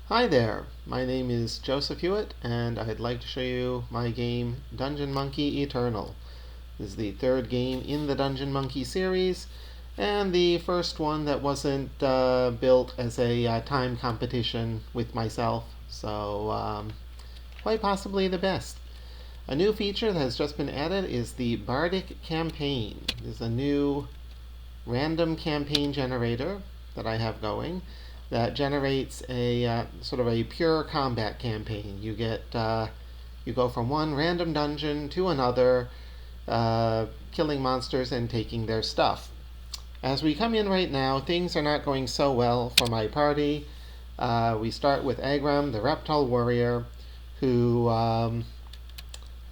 Hi there, my name is Joseph Hewitt, and I'd like to show you my game Dungeon Monkey Eternal. This is the third game in the Dungeon Monkey series, and the first one that wasn't built as a time competition with myself, so quite possibly the best. A new feature that has just been added is the Bardic Campaign. This is a new random campaign generator that I have going that generates a sort of a pure combat campaign. You go from one random dungeon to another, killing monsters and taking their stuff. As we come in right now, things are not going so well for my party. We start with Agram, the reptile warrior, who,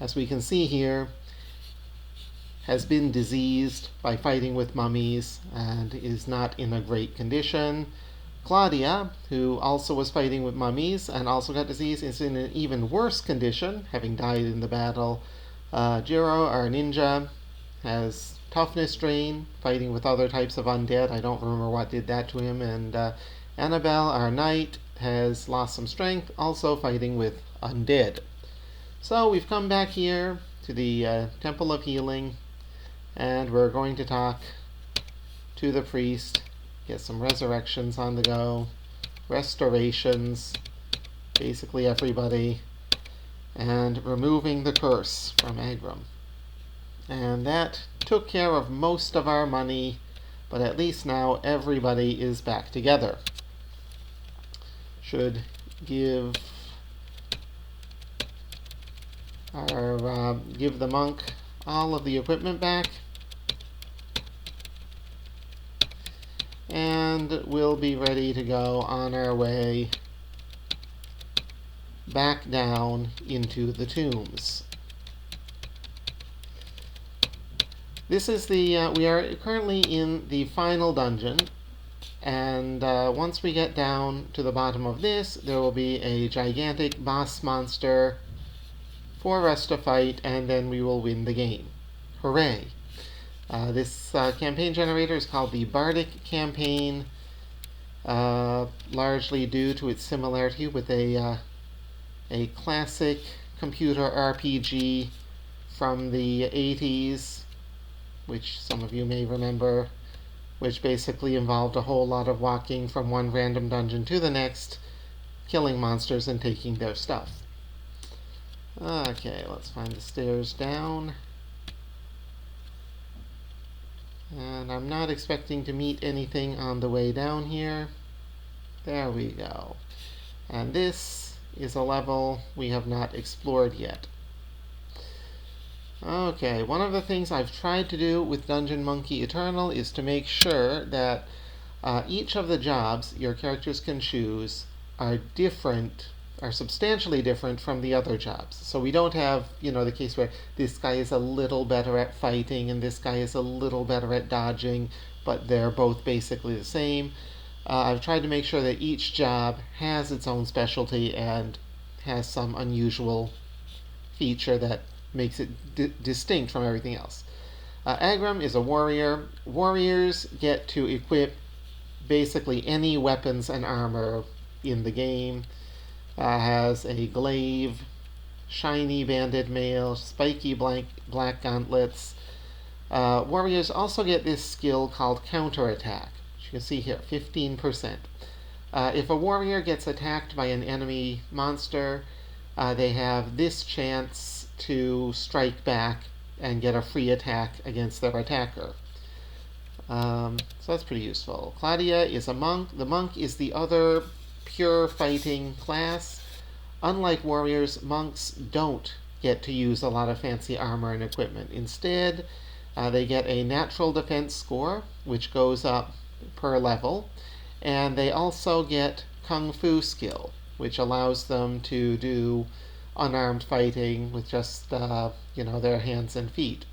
as we can see here, has been diseased by fighting with mummies and is not in a great condition. Claudia, who also was fighting with mummies and also got disease, is in an even worse condition, having died in the battle. Jiro, our ninja, has toughness drain, fighting with other types of undead. I don't remember what did that to him. And Annabelle, our knight, has lost some strength, also fighting with undead. So we've come back here to the Temple of Healing, and we're going to talk to the priest, get some resurrections on the go, restorations, basically everybody, and removing the curse from Agram. And that took care of most of our money, but at least now everybody is back together. Should give the monk all of the equipment back, and we'll be ready to go on our way back down into the tombs. This is we are currently in the final dungeon, and once we get down to the bottom of this, there will be a gigantic boss monster for us to fight, and then we will win the game. Hooray! This campaign generator is called the Bardic Campaign, largely due to its similarity with a classic computer RPG from the 80s, which some of you may remember, which basically involved a whole lot of walking from one random dungeon to the next, killing monsters and taking their stuff. Okay, let's find the stairs down. And I'm not expecting to meet anything on the way down here. There we go. And this is a level we have not explored yet. Okay, one of the things I've tried to do with Dungeon Monkey Eternal is to make sure that each of the jobs your characters can choose are substantially different from the other jobs. So we don't have, the case where this guy is a little better at fighting and this guy is a little better at dodging, but they're both basically the same. I've tried to make sure that each job has its own specialty and has some unusual feature that makes it distinct from everything else. Agram is a warrior. Warriors get to equip basically any weapons and armor in the game. Has a glaive, shiny banded mail, spiky black gauntlets. Warriors also get this skill called counterattack, which you can see here, 15%. If a warrior gets attacked by an enemy monster, they have this chance to strike back and get a free attack against their attacker. So that's pretty useful. Claudia is a monk. The monk is the other pure fighting class. Unlike warriors, monks don't get to use a lot of fancy armor and equipment. Instead, they get a natural defense score, which goes up per level, and they also get kung fu skill, which allows them to do unarmed fighting with just their hands and feet.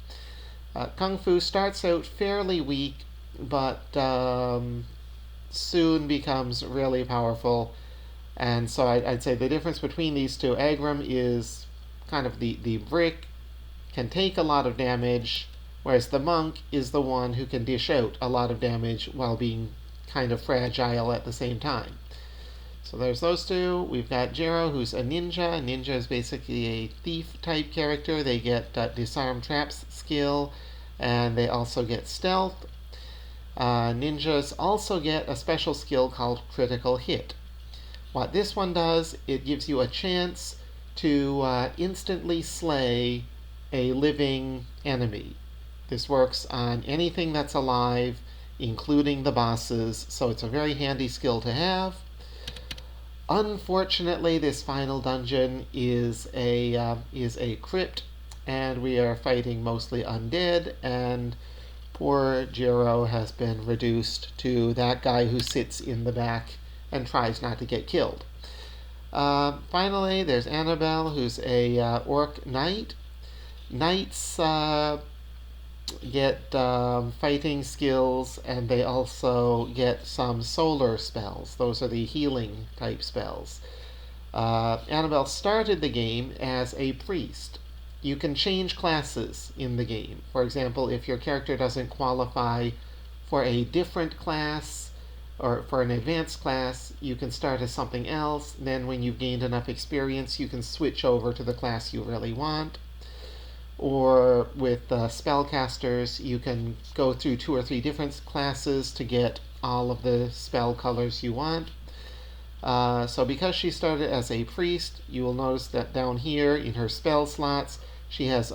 Kung fu starts out fairly weak, but soon becomes really powerful. And so I'd say the difference between these two, Agram is kind of the brick, can take a lot of damage, whereas the monk is the one who can dish out a lot of damage while being kind of fragile at the same time. So there's those two. We've got Jiro, who's a ninja. A ninja is basically a thief-type character. They get disarm traps skill, and they also get stealth. Ninjas also get a special skill called critical hit. What this one does, it gives you a chance to instantly slay a living enemy. This works on anything that's alive, including the bosses, so it's a very handy skill to have. Unfortunately, this final dungeon is a crypt, and we are fighting mostly undead, and poor Jiro has been reduced to that guy who sits in the back and tries not to get killed. Finally, there's Annabelle, who's a orc knight. Knights get fighting skills, and they also get some solar spells. Those are the healing type spells. Annabelle started the game as a priest. You can change classes in the game. For example, if your character doesn't qualify for a different class or for an advanced class, you can start as something else. Then when you've gained enough experience, you can switch over to the class you really want. Or with spellcasters, you can go through 2 or 3 different classes to get all of the spell colors you want. So because she started as a priest, you will notice that down here in her spell slots, she has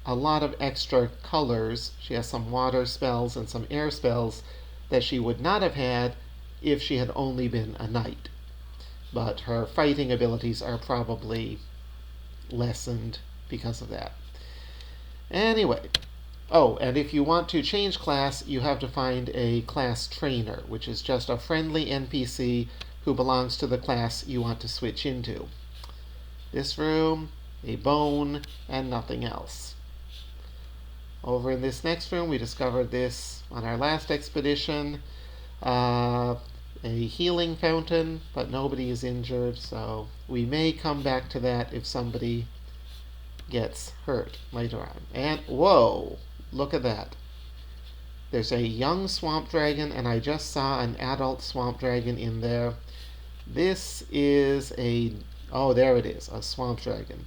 a lot of extra colors. She has some water spells and some air spells that she would not have had if she had only been a knight. But her fighting abilities are probably lessened because of that. Anyway, and if you want to change class, you have to find a class trainer, which is just a friendly NPC who belongs to the class you want to switch into. This room, a bone, and nothing else. Over in this next room, we discovered this on our last expedition. A healing fountain, but nobody is injured, so we may come back to that if somebody gets hurt later on. And whoa, look at that. There's a young swamp dragon, and I just saw an adult swamp dragon in there. This is there it is, a swamp dragon.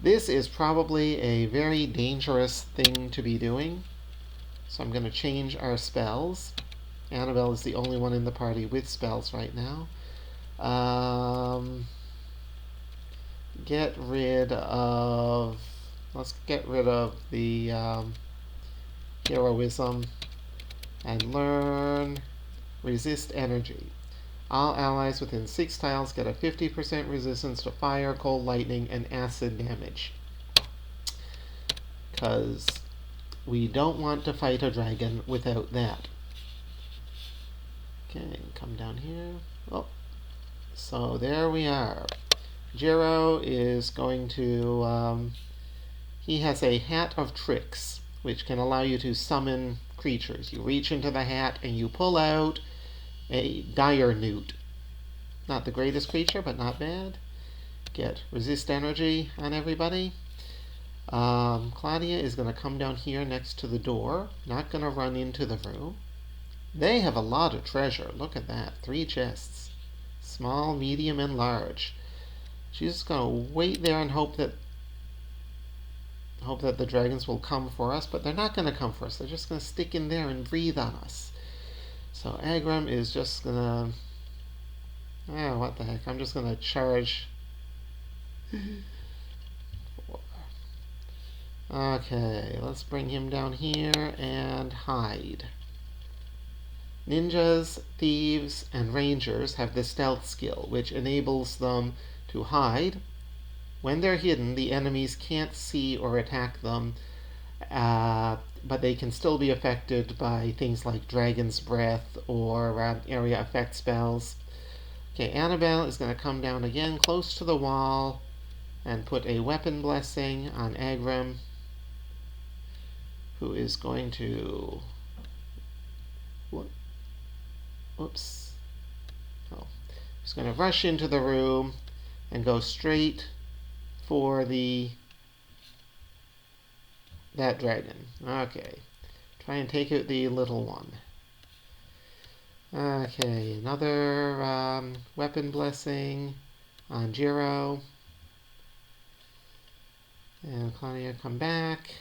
This is probably a very dangerous thing to be doing. So I'm going to change our spells. Annabelle is the only one in the party with spells right now. Let's get rid of the heroism and learn resist energy. All allies within 6 tiles get a 50% resistance to fire, cold, lightning, and acid damage. Because we don't want to fight a dragon without that. Okay, come down here. Oh, so there we are. Jiro is going to, he has a hat of tricks, which can allow you to summon creatures. You reach into the hat and you pull out a dire newt. Not the greatest creature, but not bad. Get resist energy on everybody. Claudia is going to come down here next to the door. Not going to run into the room. They have a lot of treasure. Look at that. 3 chests. Small, medium, and large. She's just going to wait there and hope that the dragons will come for us, but they're not going to come for us. They're just going to stick in there and breathe on us. So Agram is just going to... what the heck. I'm just going to charge... Okay, let's bring him down here and hide. Ninjas, thieves, and rangers have the stealth skill, which enables them to hide. When they're hidden, the enemies can't see or attack them, but they can still be affected by things like Dragon's Breath or area effect spells. Okay, Annabelle is going to come down again close to the wall and put a weapon blessing on Agram, who is going to... Whoops. Oh. He's going to rush into the room and go straight for that dragon. Okay. Try and take out the little one. Okay, another weapon blessing on Jiro. And Claudia come back.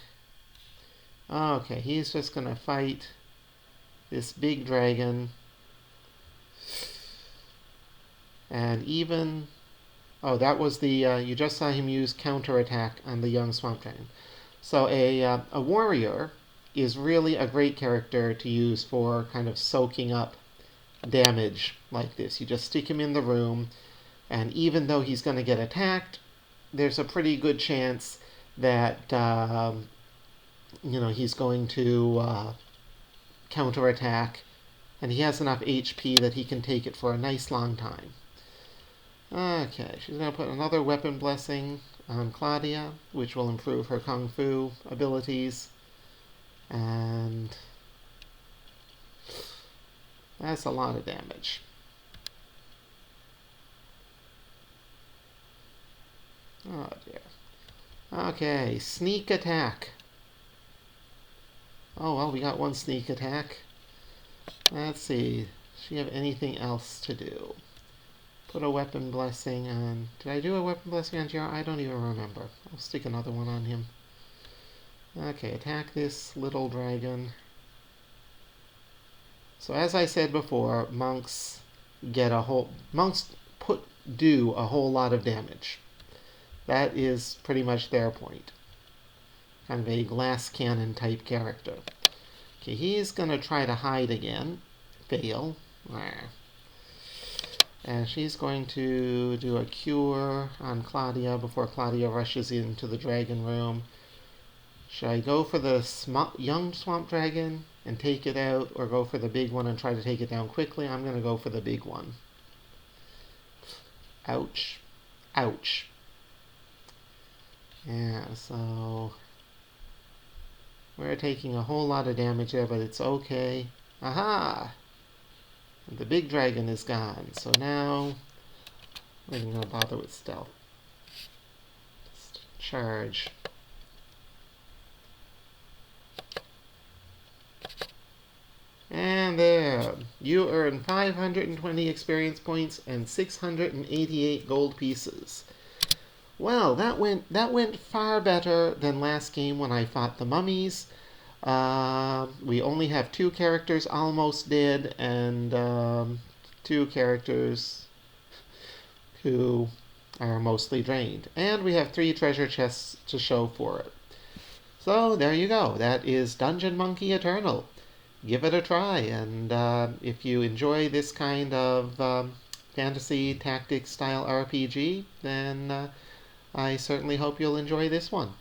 Okay, he's just going to fight this big dragon. And even... Oh, that was the... you just saw him use counterattack on the young swamp dragon. So a warrior is really a great character to use for kind of soaking up damage like this. You just stick him in the room, and even though he's going to get attacked, there's a pretty good chance that he's going to counterattack, and he has enough HP that he can take it for a nice long time. Okay, she's going to put another weapon blessing on Claudia, which will improve her Kung Fu abilities. And that's a lot of damage. Oh dear. Okay, sneak attack. Oh, well, we got one sneak attack. Let's see. Does she have anything else to do? Put a weapon blessing on... Did I do a weapon blessing on Jiro? I don't even remember. I'll stick another one on him. Okay, attack this little dragon. So as I said before, monks do a whole lot of damage. That is pretty much their point. Kind of a glass cannon type character. Okay, he's going to try to hide again. Fail. And she's going to do a cure on Claudia before Claudia rushes into the dragon room. Should I go for the young swamp dragon and take it out, or go for the big one and try to take it down quickly? I'm going to go for the big one. Ouch. Ouch. Yeah, so we're taking a whole lot of damage there, but it's okay. Aha! The big dragon is gone, so now we're not going to bother with stealth. Just charge. And there, you earn 520 experience points and 688 gold pieces. Well, that went far better than last game when I fought the mummies. We only have 2 characters almost dead, and 2 characters who are mostly drained. And we have 3 treasure chests to show for it. So there you go. That is Dungeon Monkey Eternal. Give it a try, and if you enjoy this kind of fantasy tactics style RPG, then I certainly hope you'll enjoy this one.